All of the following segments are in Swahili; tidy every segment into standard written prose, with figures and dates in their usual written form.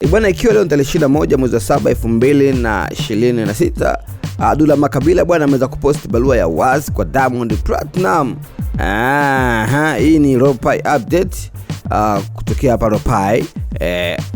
Bwana, ikiwa leo tarehe 21 mwezi wa 7 2026, Dula Makabila bwana ameweza kupost barua ya wazi kwa Diamond Platinum. Hii ni Ropai update kutokea hapa Ropai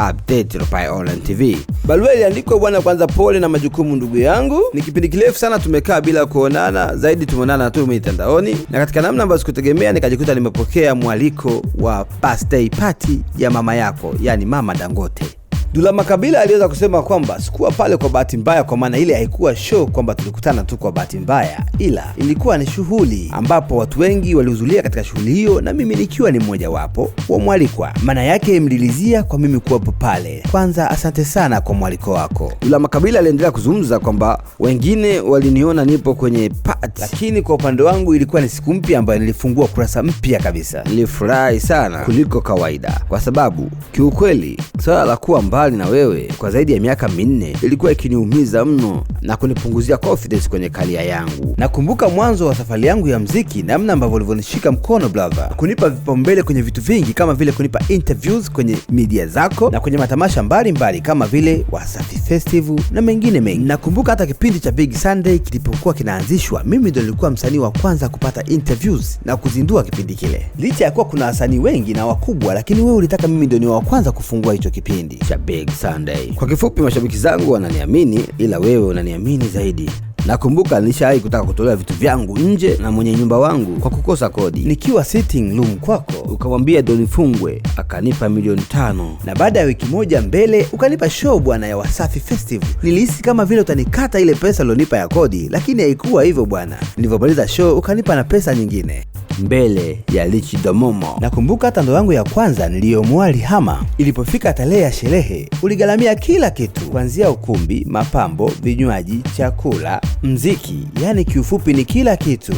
update Ropai Online TV. Barua iliandikwa bwana, kwanza pole na majukumu ndugu yangu. Ni kipindi kirefu sana tumekaa bila kuonana, zaidi tumeonana tu mitandaoni, na katika namna ambayo sikutegemea nikajikuta nimepokea mwaliko wa birthday party ya mama yako, yani Mama Dangote. Dula Makabila aliweza kusema kwamba sikuwa pale kwa bahati mbaya, kwa maana ile haikuwa show kwamba tulikutana tu kwa bahati mbaya, ila ilikuwa ni shughuli ambapo watu wengi walihudhuria katika shughuli hiyo, na mimi nikiwa ni mmoja wapo wa mwalikwa. Maana yake mlilizia kwa mimi kuwepo pale. Kwanza asante sana kwa mwaliko wako. Dula Makabila aliendelea kuzungumza kwamba wengine waliniona nipo kwenye party, lakini kwa upande wangu ilikuwa ni siku mpya ambayo nilifungua kurasa mpya kabisa. Nilifurahi sana kuliko kawaida, kwa sababu kiukweli swala la kuwa mbali na wewe kwa zaidi ya miaka 4 ilikuwa ikiniumiza mno na kunipunguzia confidence kwenye career yangu. Nakumbuka mwanzo wa safari yangu ya muziki, namna ambavyo ulivyonishika mkono brother, kunipa vipaumbele kwenye vitu vingi, kama vile kunipa interviews kwenye media zako na kwenye matamasha mbalimbali kama vile Wasafi Festival na mengine mengi. Nakumbuka hata kipindi cha Big Sunday kilipokuwa kinaanzishwa, mimi ndio nilikuwa msanii wa kwanza kupata interviews na kuzindua kipindi kile. Licha ya kuwa kuna wasanii wengi na wakubwa, lakini wewe ulitaka mimi ndio niwe wa kwanza kufungua hicho kipindi cha Big Sunday. Kwa kifupi, mashabiki zangu wananiamini, ila wewe unaniamini zaidi. Nakumbuka nilishawahi kutaka kutolea vitu vyangu nje na mwenye nyumba wangu kwa kukosa kodi. Nikiwa sitting room kwako ukamwambia Doni Fungwe, akanipa milioni 5, na baada ya wiki moja mbele ukanipa show bwana ya Wasafi Festival. Nilihisi kama vile utanikata ile pesa ulionipa ya kodi, lakini haikuwa hivyo bwana. Nilipomaliza show ukanipa na pesa nyingine mbele ya Lichi Domomo. Nakumbuka hata ndo yangu ya kwanza niliyomwali Hama, ilipofika tarehe ya sherehe uligaramia kila kitu, kuanzia ukumbi, mapambo, vinywaji, chakula, mziki, yani kiufupi ni kila kitu.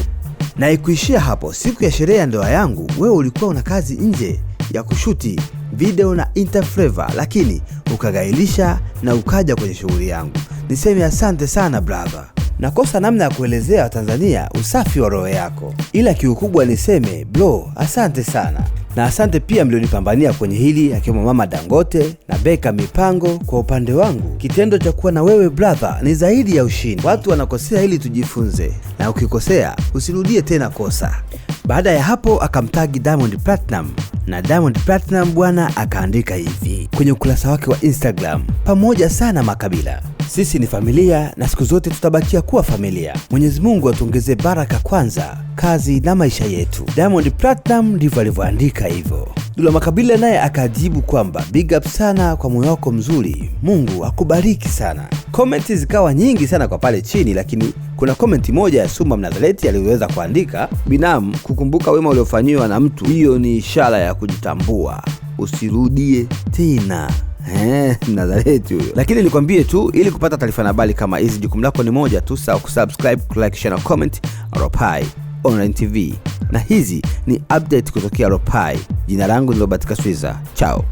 Na ikuishia hapo. Siku ya sherehe ya ndoa yangu wewe ulikuwa una kazi nje ya kushuti video na interflavor, lakini ukagailisha na ukaja kwenye shughuli yangu. Niseme asante sana brother. Nakosa namna ya kuelezea Tanzania usafi wa roho yako, ila kiukubwa niseme bro, asante sana. Na asante pia mlionipambania kwenye hili, akiwemo Mama Dangote na Beka Mipango. Kwa upande wangu, kitendo cha kuwa na wewe brother ni zaidi ya ushindi. Watu wanakosea ili tujifunze, na ukikosea usirudie tena kosa. Baada ya hapo akamtagi Diamond Platinum, na Diamond Platinum bwana akaandika hivi kwenye ukurasa wake wa Instagram: pamoja sana Makabila, sisi ni familia na siku zote tutabakia kuwa familia. Mwenyezi Mungu atuongezee baraka kwanza, kazi na maisha yetu. Diamond Platinum ndivyo alivyoandika hivyo. Dula Makabila naye akajibu kwamba big up sana kwa moyo wako mzuri, Mungu akubariki sana. Comments zikawa nyingi sana kwa pale chini, lakini kuna comment moja ya Suma Mnazaleti aliyoweza kuandika: binamu, kukumbuka wema uliofanyiwa na mtu, hiyo ni ishara ya kujitambua, usirudie tena. Mnazaleti huyo. Lakini nikwambie tu, ili kupata taarifa na habari kama hizi, jukumu lako ni moja tu, sawa, kusubscribe, like, share na comment Ropai Online TV. Na hizi ni update kutokea Ropai. Jina langu ni Robert Kaswiza. Ciao.